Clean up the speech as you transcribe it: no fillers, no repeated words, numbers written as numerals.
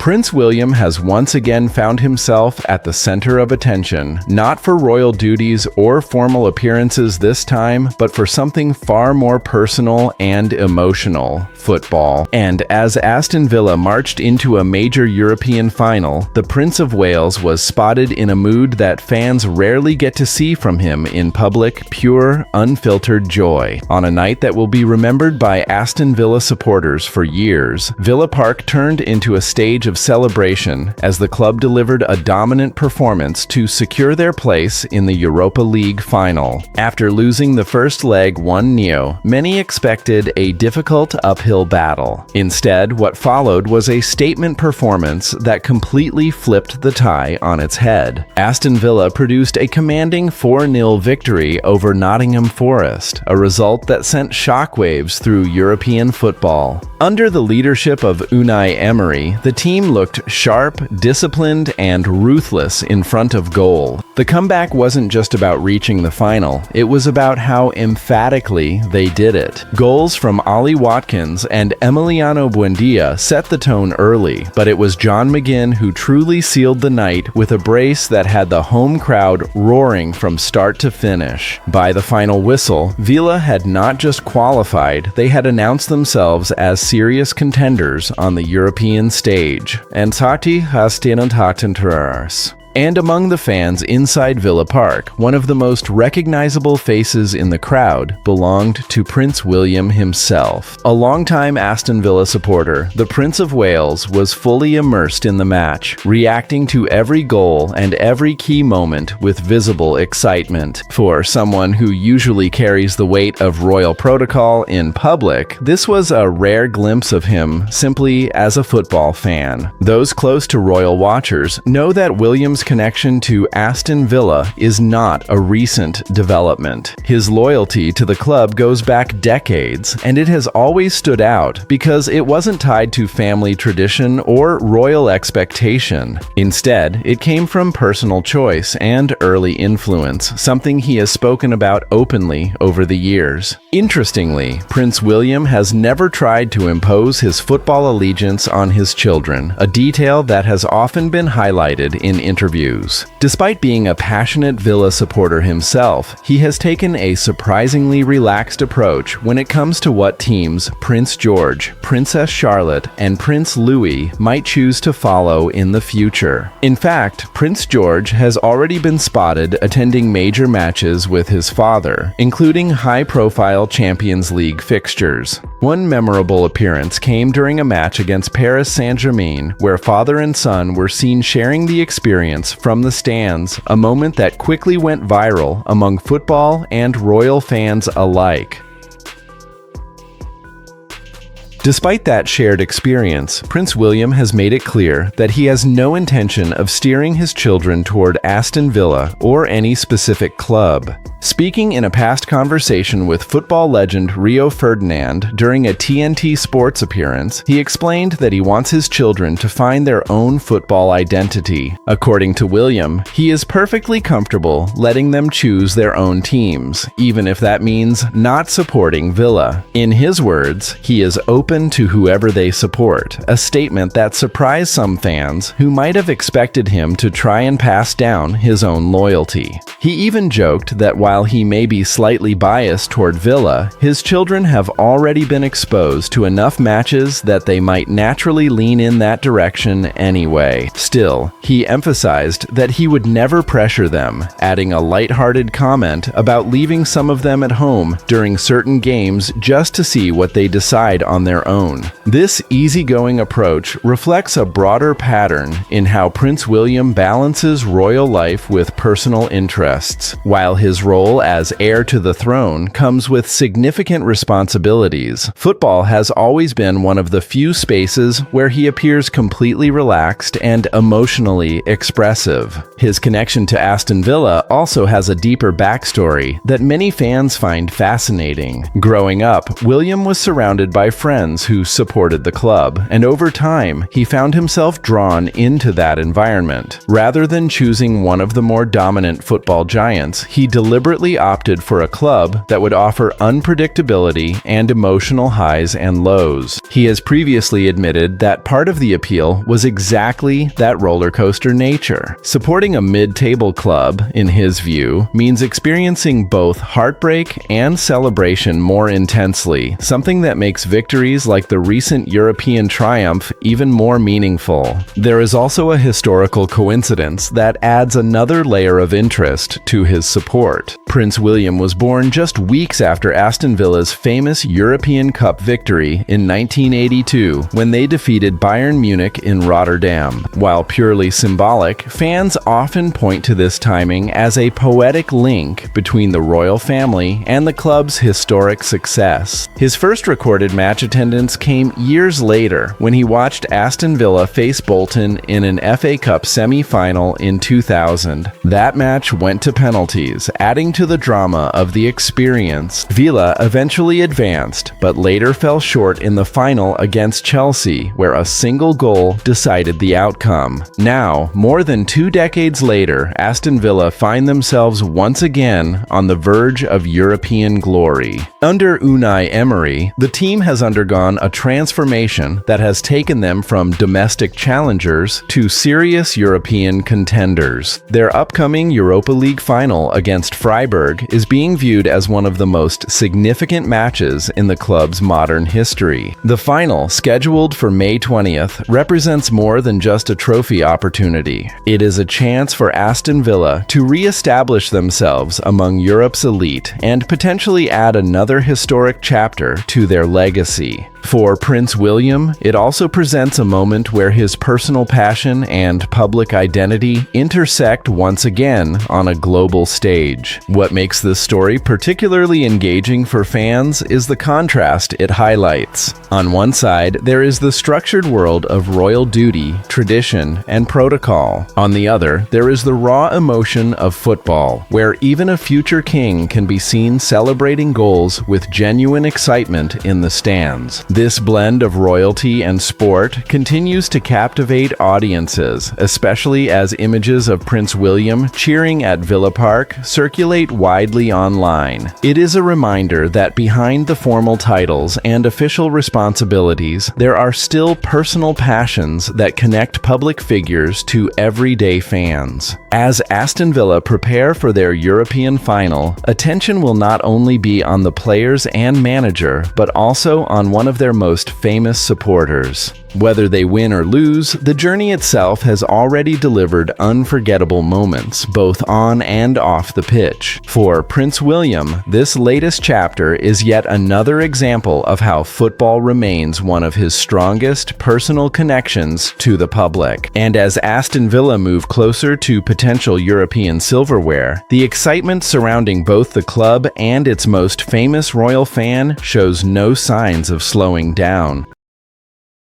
Prince William has once again found himself at the center of attention, not for royal duties or formal appearances this time, but for something far more personal and emotional: football. And as Aston Villa marched into a major European final, the Prince of Wales was spotted in a mood that fans rarely get to see from him in public: pure, unfiltered joy. On a night that will be remembered by Aston Villa supporters for years, Villa Park turned into a stage of celebration as the club delivered a dominant performance to secure their place in the Europa League final. After losing the first leg 1-0, many expected a difficult uphill battle. Instead, what followed was a statement performance that completely flipped the tie on its head. Aston Villa produced a commanding 4-0 victory over Nottingham Forest, a result that sent shockwaves through European football. Under the leadership of Unai Emery, the team looked sharp, disciplined, and ruthless in front of goal. The comeback wasn't just about reaching the final, it was about how emphatically they did it. Goals from Ollie Watkins and Emiliano Buendia set the tone early, but it was John McGinn who truly sealed the night with a brace that had the home crowd roaring from start to finish. By the final whistle, Villa had not just qualified, they had announced themselves as serious contenders on the European stage. And Sati Hastinantatentras. And among the fans inside Villa Park, one of the most recognizable faces in the crowd belonged to Prince William himself. A longtime Aston Villa supporter, the Prince of Wales was fully immersed in the match, reacting to every goal and every key moment with visible excitement. For someone who usually carries the weight of royal protocol in public, this was a rare glimpse of him simply as a football fan. Those close to royal watchers know that William's connection to Aston Villa is not a recent development. His loyalty to the club goes back decades, and it has always stood out because it wasn't tied to family tradition or royal expectation. Instead, it came from personal choice and early influence, something he has spoken about openly over the years. Interestingly, Prince William has never tried to impose his football allegiance on his children, a detail that has often been highlighted in interviews. Despite being a passionate Villa supporter himself, he has taken a surprisingly relaxed approach when it comes to what teams Prince George, Princess Charlotte, and Prince Louis might choose to follow in the future. In fact, Prince George has already been spotted attending major matches with his father, including high-profile Champions League fixtures. One memorable appearance came during a match against Paris Saint-Germain, where father and son were seen sharing the experience from the stands, a moment that quickly went viral among football and royal fans alike. Despite that shared experience, Prince William has made it clear that he has no intention of steering his children toward Aston Villa or any specific club. Speaking in a past conversation with football legend Rio Ferdinand during a TNT Sports appearance, he explained that he wants his children to find their own football identity. According to William, he is perfectly comfortable letting them choose their own teams, even if that means not supporting Villa. In his words, he is open to whoever they support, a statement that surprised some fans who might have expected him to try and pass down his own loyalty. He even joked that while he may be slightly biased toward Villa, his children have already been exposed to enough matches that they might naturally lean in that direction anyway. Still, he emphasized that he would never pressure them, adding a lighthearted comment about leaving some of them at home during certain games just to see what they decide on their own. This easygoing approach reflects a broader pattern in how Prince William balances royal life with personal interests. While his role as heir to the throne comes with significant responsibilities, football has always been one of the few spaces where he appears completely relaxed and emotionally expressive. His connection to Aston Villa also has a deeper backstory that many fans find fascinating. Growing up, William was surrounded by friends fans who supported the club, and over time, he found himself drawn into that environment. Rather than choosing one of the more dominant football giants, he deliberately opted for a club that would offer unpredictability and emotional highs and lows. He has previously admitted that part of the appeal was exactly that roller coaster nature. Supporting a mid-table club, in his view, means experiencing both heartbreak and celebration more intensely, something that makes victories like the recent European triumph even more meaningful. There is also a historical coincidence that adds another layer of interest to his support. Prince William was born just weeks after Aston Villa's famous European Cup victory in 1982 when they defeated Bayern Munich in Rotterdam. While purely symbolic, fans often point to this timing as a poetic link between the royal family and the club's historic success. His first recorded match attendance came years later when he watched Aston Villa face Bolton in an FA Cup semi-final in 2000. That match went to penalties, adding to the drama of the experience. Villa eventually advanced, but later fell short in the final against Chelsea, where a single goal decided the outcome. Now, more than 2 decades later, Aston Villa find themselves once again on the verge of European glory. Under Unai Emery, the team has undergone a transformation that has taken them from domestic challengers to serious European contenders. Their upcoming Europa League final against Freiburg is being viewed as one of the most significant matches in the club's modern history. The final, scheduled for May 20th, represents more than just a trophy opportunity. It is a chance for Aston Villa to re-establish themselves among Europe's elite and potentially add another historic chapter to their legacy. For Prince William, it also presents a moment where his personal passion and public identity intersect once again on a global stage. What makes this story particularly engaging for fans is the contrast it highlights. On one side, there is the structured world of royal duty, tradition, and protocol. On the other, there is the raw emotion of football, where even a future king can be seen celebrating goals with genuine excitement in the stands. This blend of royalty and sport continues to captivate audiences, especially as images of Prince William cheering at Villa Park circulate widely online. It is a reminder that behind the formal titles and official responsibilities, there are still personal passions that connect public figures to everyday fans. As Aston Villa prepare for their European final, attention will not only be on the players and manager, but also on one of their most famous supporters. Whether they win or lose, the journey itself has already delivered unforgettable moments, both on and off the pitch. For Prince William, this latest chapter is yet another example of how football remains one of his strongest personal connections to the public. And as Aston Villa move closer to potential European silverware, the excitement surrounding both the club and its most famous royal fan shows no signs of slowing down.